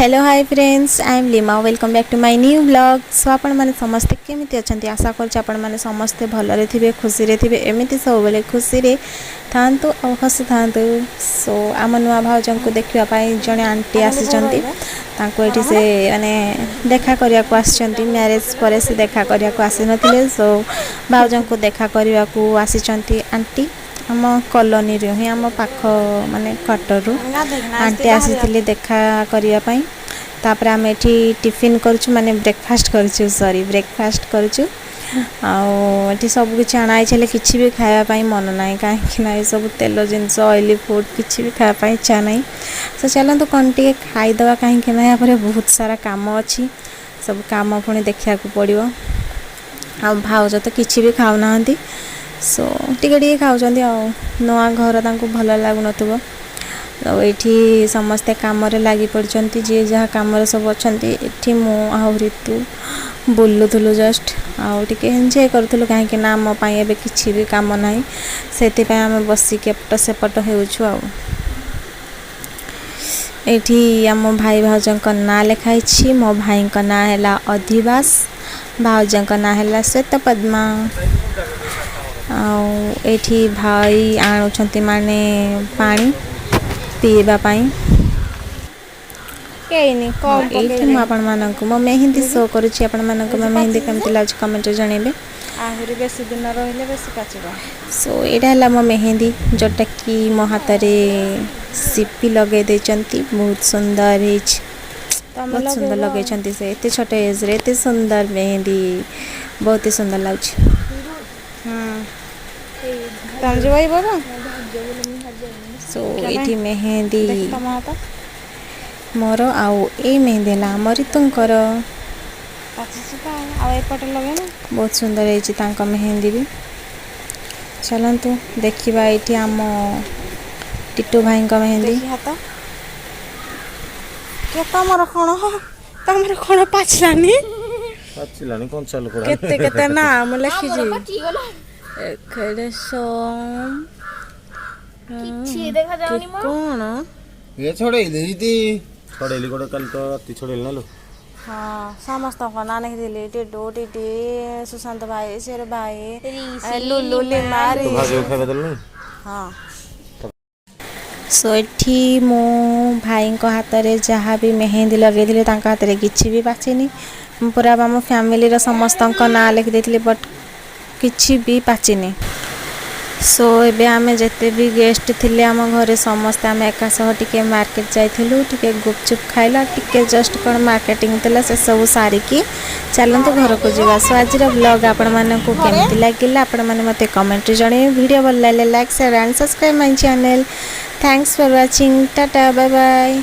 Hello hi friends, I am Lima. Welcome back to my new blog. So आपण मैंने समस्ते केमिति अछंती, आशा करछि आपण मैंने समस्ते भलरे थिबे, खुशी रे थिबे। एमिति सब बेले खुशी रे थांतु और हसी थांतु। सो आम नुआ भाउजन को देखिबा पई जणे आंटी आसीचंती, तांको एठी से माने देखा करिया को आसीचंती। मैरिज परे से देखा करिया को आसी नथिले, सो भाउजन को देखा करिया को आसीचंती आंटी। आम कॉलोनी रे ही आम पाख माने क्वार्टर आंटी आसी देखा करने। तापर आम एठी टिफिन करूँ माने ब्रेकफास्ट करूँ, सॉरी ब्रेकफास्ट करूँ। आठी सब किसी अणाई चले किसी भी खायापाई मन ना, कहीं सब तेल जिनस ऑयली फूड किसी भी खायापाई इच्छा ना। सो चलते कौन टे खाईदे, कहीं यहाँ पर बहुत सारा काम अच्छी, सब काम पुणी देखा पड़ो। आ भाउज तो किसी भी खाऊना, सो टिके खाऊँ। नुआ घर तांको भल लगुन, तो ये समस्ते कम लगी पड़ते, जी जहाँ कम सब अच्छा। ये मु ऋतु बुलूलु जस्ट आउ एंजॉय करूँ, कहीं आम पे किसी भी कम ना, से आम बसिक एपट सेपट हो। ये आम भाई भाउज ना लिखाई, मो भाई ना है अधिवास, भाउज ना है श्वेत पद्मा। आठी भाई आणुंट माने पानी पीवा आपण मो मेहंदी शो करुच्ची। आपण मेहंदी केमती लगे कमेंट जनइबे। आहरी बेसी दिन रहिले बेसी काचिबा। सो यहाँ मो मेहंदी, जोटा कि मो हाथ में सीपी लगे देचंती, बहुत सुंदर है, बहुत सुंदर लगे से। एते छोटे एज रे एते सुंदर मेहंदी, बहुत ही सुंदर लगे। सो ये मेहंदी मोर आउ ए मेहंदी है आम ऋतुंकर, बहुत सुंदर है मेहंदी भी। चलतु देखा ये आम टिटू भाई मेहंदी। तमर कौन पाचलानी केते नाम लिखी कौन ये छोड़ेली गोटे कल तो राति छोड़ेली ना लो। हाँ समस्त ना लिखी टिडू टीटी सुशांत भाई शेर भाई लुलु लिमा हाँ। सो ये मो भाई हाथ में जहाँ भी मेहंदी लगे हाथ में किसी भी पाचिनी, पूरा आम फैमिली समस्त ना लिखिदे, बट किसी भी पाचिनी। सो एबे आमे जेते भी गेस्ट थिले आम घरे समस्ते आम एका सह टिके मार्केट जाइथिलु, टिके गुपचुप खाइला, टिके जस्ट कौन मार्केटिंग थिला से सब सारिकी चलते घर को जीवा। सो आज ब्लॉग आपण मानकु केमती लागिला आपण माने मते कमेंट जणे। वीडियो भल लागले like share and subscribe my channel. Thanks for watching, tata bye bye.